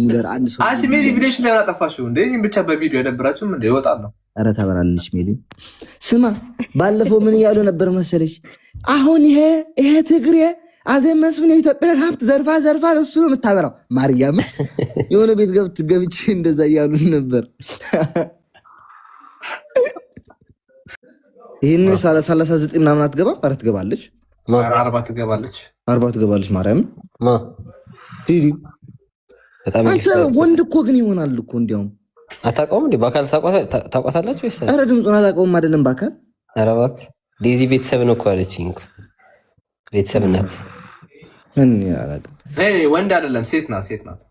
ሙለር አንድ ሰው አንቺ ሜሊ ቪዲዮሽ ላይ አጠፋሽው እንዴ? እኔም ብቻ በቪዲዮ ያደብራችሁም እንዴ? ይወጣል ነው። ኧረ ተበራለች ሜሊ። ስማ ባለፈው ምን እያሉ ነበር መሰለሽ? አሁን ይሄ ትግሬ አዜብ መስፍን የኢትዮጵያን ሀብት ዘርፋ እሱ ነው የምታበራው። ማርያም የሆነ ቤት ገብቼ እንደዛ እያሉ ነበር። ይህን 39 ምናምን አትገባም? ኧረ ትገባለች። 40 ትገባለች። 40 ትገባለች። ማርያም አንተ ወንድ እኮ ግን ይሆናል እኮ እንዲያውም አታውቀውም እንዴ? በአካል ታውቋታላችሁ ወይስ? ኧረ ድምፁን አላውቀውም። አይደለም በአካል ኧረ እባክህ ዴዚ ቤተሰብ ነው እኮ አለችኝ እኮ። ቤተሰብ ናት። ምን ያላውቅም። ወንድ አይደለም ሴት ናት።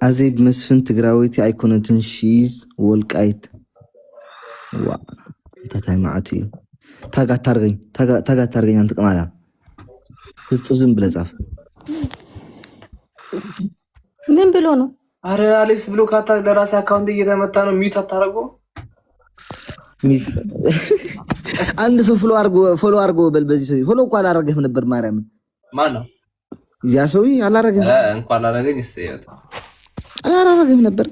አዜብ መስፍን ትግራዊት አይኮነትን ሺዝ ወልቃይት ዋ ታታይ ማዓት እዩ ታጋት ታርገኝ አንተ ቀማላ ጽፍ ዝም ብለህ ጻፍ። ምን ብሎ ነው? አረ አሌክስ ብሎ ካታ ለራሴ አካውንት እየተመታ ነው። ሚዩት አታረገው። አንድ ሰው ፎሎ አርጎ በል። በዚህ ሰው ፎሎ እንኳን አላረገህም ነበር። ማርያም ማን ነው ያ ሰው? አላረገህም እንኳን አላረገኝ እስቲ አላረገህም ነበር።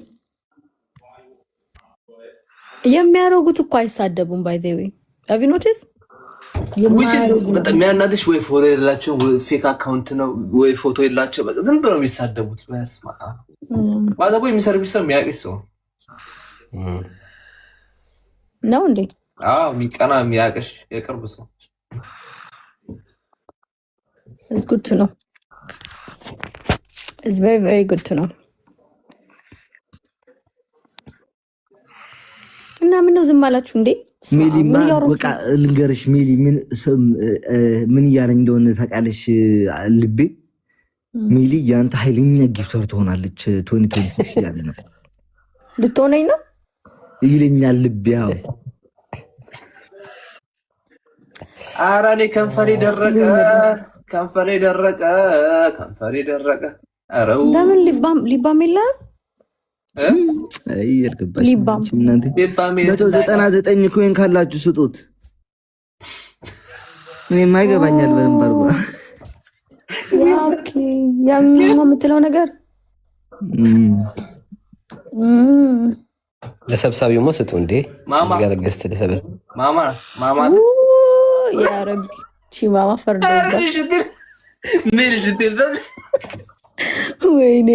የሚያረጉት እኮ አይሳደቡም። ባይ ዘ ዌይ have you noticed? በጣም የሚያናድሽ ወይ ፎሎ የላቸው ወይ ፌክ አካውንት ነው ወይ ፎቶ የላቸው። በቃ ዝም ብለው የሚሳደቡት። በስማ ባዛቦ የሚሰርቪስ ሰው የሚያውቅ ሰው ነው እንዴ? አዎ የሚቀና የሚያውቅሽ የቅርብ ሰው it's good to know. It's very very good to know. እና ምን ነው ዝም አላችሁ እንዴ? ሜሊማ በቃ ልንገርሽ ሜሊ ምን እያለኝ እንደሆነ ታውቃለሽ? ልቤ ሜሊ ያንተ ኃይለኛ ጊፍተር ትሆናለች 2026 ያለ ነው ልትሆነኝ ነው ይለኛል ልቤ። ያው ኧረ እኔ ከንፈሬ ደረቀ። ኧረ ለምን ሊባም የለም? ሊባም 199 ኮይን ካላችሁ ስጡት። እኔም አይገባኛል በደንብ አድርጎ ኦኬ የምትለው ነገር ለሰብሳቢው መስጡ እንዴ? እዚህ ጋር ለገስት ለሰበስ ማማ ያ ረቢ ማማ ፈርዶበት ምን ልትል ወይኔ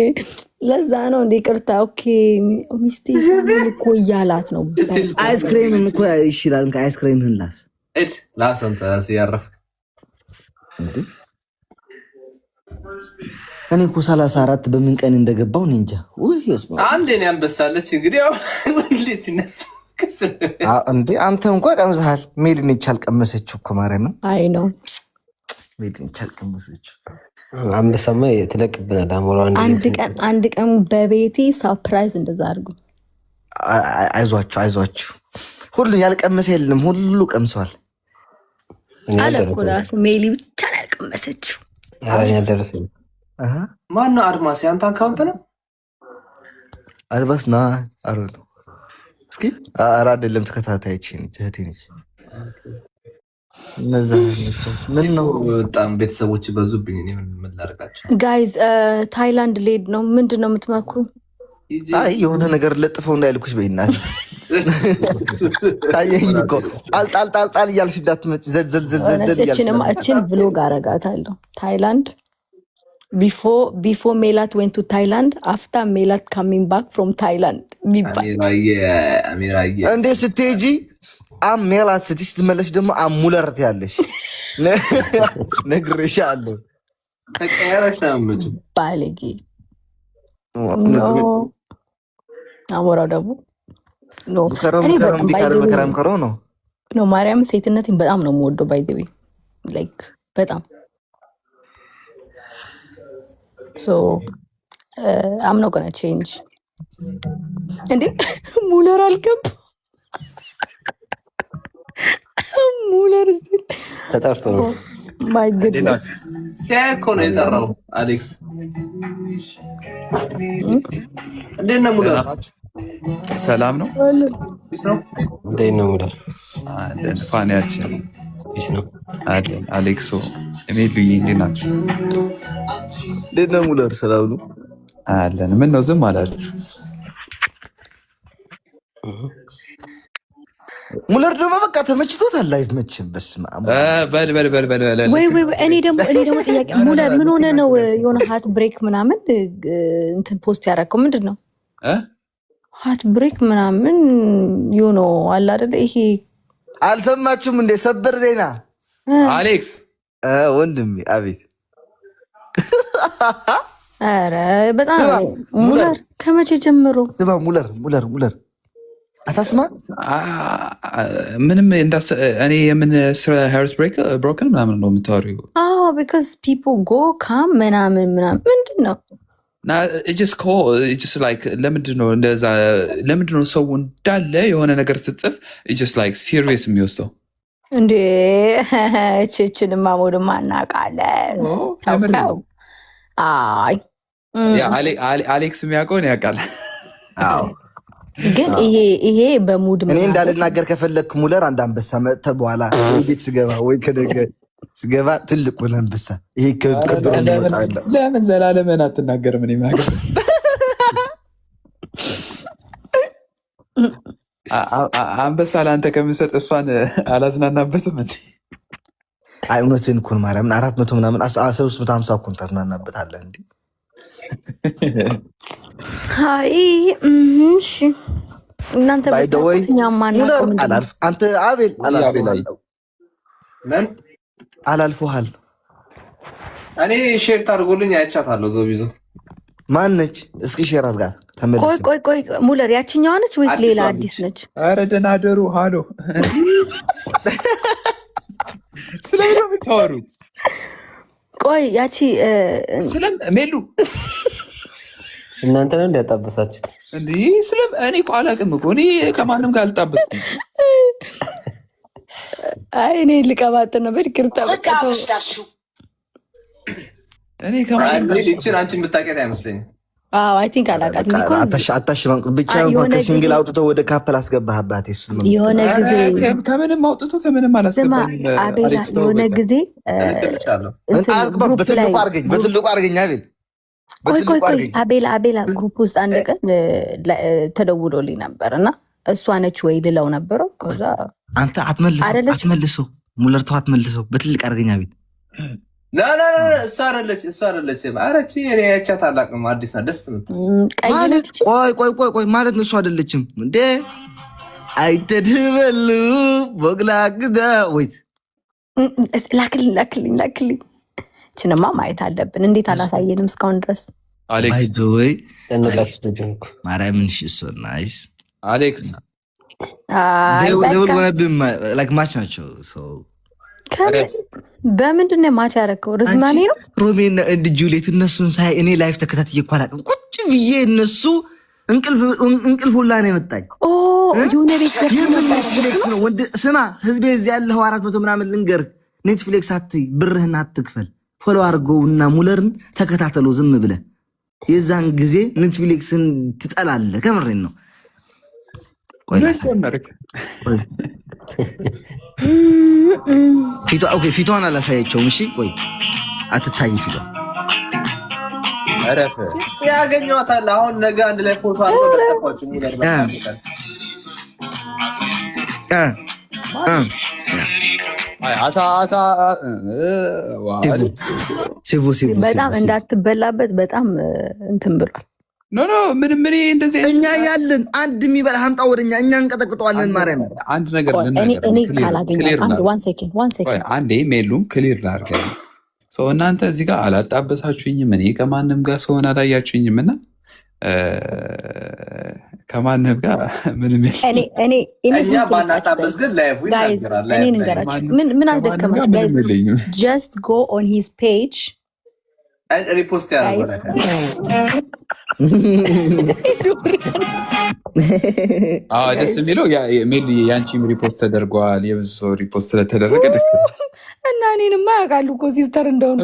ለዛ ነው እንዴ? ቅርታ ኦኬ ሚስቴ ሳይሆን እኮ እያላት ነው። አይስክሬም እኮ ይችላል። ከአይስክሬምህን ላሰንተ ሲያረፍ እንዴ? እኔ እኮ 34 በምን ቀን እንደገባው እንጃ። ወይ ይስማ አንዴ ነው አንበሳለች። እንግዲህ ያው ወንድ ሲነሳ እንዴ አንተ እንኳን ቀምሰሃል። ሜሊን ይቻል ቀመሰችው እኮ ማርያምን። አይ ነው ሜሊን ይቻል ቀመሰችው። አንበሳማ ትለቅብናል። አሞራ አንድ ቀን በቤቴ ሰርፕራይዝ እንደዛ አድርጉ። አይዟችሁ ሁሉ ያልቀመሰ የለም፣ ሁሉ ቀምሷል አለ እኮ ራስ ሜሊ ብቻ ነው ያልቀመሰችው። አራኛ ደረሰኝ። ማን ነው አድማስ? ያንተ አካውንት ነው አድማስ ና አሮሎ እስኪ አራ አይደለም ተከታታይች እህቴ ነች። እነዛ ምን ነው በጣም ቤተሰቦች በዙብኝ። እኔ ምን ላደርጋቸው? ጋይዝ ታይላንድ ሌድ ነው። ምንድነው የምትመክሩ? አይ የሆነ ነገር ለጥፈው እንዳይልኩሽ በይናል። ታየኝ እኮ ጣል እያልሽ እንዳትመጪ ዘልዘል እያልሽ እችን ብሎግ አረጋታለሁ። ታይላንድ ቢፎር ሜላት ዌንት ቱ ታይላንድ አፍተር ሜላት ካሚንግ ባክ ፍሮም ታይላንድ የሚባል እንዴ ስትሄጂ ሜላት ስትይ ስትመለሽ ደግሞ ሙለርት ያለሽ ነግሬሻለሁ። ተቀያራሽ ነው ባለጌ አሞራው ደግሞ ከረም ነው ማርያም ሴትነትን በጣም ነው የምወደው። ባይ ዘ ዌይ ላይክ በጣም ሶ አም ኖት ጎና ቼንጅ። እንዴ ሙለር አልገባ ሙለር ስል ተጠርቶ ነው ማይ ጉድነስ ሲያኮ ነው የጠራው አሌክስ። እንዴት ነው ሙለር? ሰላም ነው እንዴት ነው ሙለር? ፋኒያችን ነው አለን አሌክሶ ሜሉዬ እንዴት ናችሁ? እንዴት ነው ሙለር? ሰላም ነው አለን። ምን ነው ዝም አላችሁ? ሙለር ደግሞ በቃ ተመችቶታል። አይመችም? በስመ አብ በል ወይ እኔ ደግሞ ጥያቄ ሙለር ምን ሆነ ነው የሆነ ሃርት ብሬክ ምናምን እንትን ፖስት ያደረገው ምንድን ነው? ሃርት ብሬክ ምናምን የሆነ አለ አይደለ? ይሄ አልሰማችሁም እንዴ? ሰበር ዜና አሌክስ ወንድሜ። አቤት። ኧረ በጣም ሙለር ከመቼ ጀምሮ? ስማ ሙለር አታስማ ምንም እኔ የምን ስለ ሃርት ብሮከን ምናምን ነው የምታወሪው? አዎ ቢካዝ ፒፕል ጎ ካም ምናምን ምንድን ነው ለምንድነው እንደዛ? ለምንድነው ሰው እንዳለ የሆነ ነገር ስትጽፍ ሲሪየስ የሚወስደው እንዴ? ችችንማ ሞድማ እናውቃለን። አሌክስ የሚያውቀውን ያውቃል። ግን ይሄ በሙድ እኔ እንዳልናገር ከፈለግክ ሙለር አንድ አንበሳ መጥተህ በኋላ ቤት ስገባ ወይ ከነገ ስገባ ትልቁን አንበሳ ይሄ ከብሮ ይወጣል። ለምን ዘላለምን አትናገርም? እኔ ምን አገባኝ? አንበሳ ለአንተ ከምሰጥ እሷን አላዝናናበትም እንዴ? አይ እውነትህን እኮ ነው ማርያምን 400 ምናምን 350 እኮ ታዝናናበታለህ እንዴ? አይ እሺ እናንተ አንተ አቤል አላልፎሃል። እኔ ሼር ታድርጎልኝ አይቻታለሁ። ዞቢዞ ማነች? እስኪ ሼር አድርጋት ተመልስ። ቆይ ሙለር ያችኛዋ ነች ወይስ ሌላ አዲስ ነች? ኧረ ደህና አደሩ። ሃሎ ስለምን ነው የምታወሩት? ቆይ ያቺ ሜሉ እናንተ ነው እንዲያጣበሳችሁት እንዲህ እኔ እኮ አላውቅም እኮ እኔ ከማንም ጋር አልጣበስኩም። አይ እኔ ልቀባጥር ነበር። ይቅርታ እኔ ከማንም ልጅን አንቺ የምታውቂያት አይመስለኝም። አይ ቲንክ አላውቃትም። አታሽማም ብቻ ከሲንግል አውጥቶ ወደ ካፕል አስገባህባት። የሆነ ጊዜ ከምንም አውጥቶ ከምንም አላስገባም። የሆነ ጊዜ በትልቁ አድርገኝ አቤል። ቆይ አቤላ ግሩፕ ውስጥ አንድ ቀን ተደውሎልኝ ነበር እና እሷ ነች ወይ ልለው ነበረው። ከዛ አንተ አትመልሰው ሙለር ተው አትመልሰው። በትልቅ አድርገኝ አቤል። እሷ አይደለችም። አረቺ እኔ ያቻት አላውቅም። አዲስ ናት። ደስ ማለት ቆይ ማለት ነው። እሷ አይደለችም እንዴ? አይተድበሉ ቦግላግዳ ወይት ላክልኝ ችንማ ማየት አለብን። እንዴት አላሳየንም እስካሁን ድረስ? አሌክስ ወይ ማርያምን ናይስ አሌክስ ማች ናቸው። በምንድን ነው ማች ያደረገው? ርዝማኔ ነው። ሮሜና ጁሌት እነሱን ሳይ እኔ ላይፍ ተከታትዬ እኮ አላውቅም። ቁጭ ብዬ እነሱ እንቅልፍ ሁላ ነው የመጣኝ። ኔትፍሊክስ ነው ስማ፣ ህዝቤ እዚህ ያለኸው 400 ምናምን ልንገርህ፣ ኔትፍሊክስ አትይ፣ ብርህን አትክፈል። ፎሎ አድርገው እና ሙለርን ተከታተሉ ዝም ብለህ። የዛን ጊዜ ኔትፍሊክስን ትጠላለህ። ከምሬን ነው። ፊቷን አላሳያቸውም። እሺ ቆይ አትታይ ፊቷ ያገኘዋታል። አሁን ነገ አንድ ላይ ፎቶ አልተጠፋችሁ በጣም እንዳትበላበት በጣም እንትን ብሏል። ኖ ምንም እንደዚህ እኛ ያለን አንድ የሚበላ ሀምጣ ወደኛ እኛ እንቀጠቅጠዋለን። ማርያም አንድ ነገር እኔ ካላገኘሁ ዋን ሴኬንድ አንዴ ሜሉም ክሊር ላድርገው። እናንተ እዚህ ጋር አላጣበሳችሁኝም፣ እኔ ከማንም ጋር ሰሆን አላያችሁኝም እና ከማንም ጋር ምንም እኛ ባናጣበስ ግን ላይፉ ይናገራል። እኔ ንገራችሁ ምን አስደከማችሁ ጋይስ? ጀስት ጎ ኦን ሂዝ ፔጅ ሪፖስት ያደረገ ደስ የሚለው የአንቺም ሪፖስት ተደርጓል። የብዙ ሰው ሪፖስት ስለተደረገ ደስ እና እኔንማ ያውቃሉ እኮ ሲስተር እንደሆነ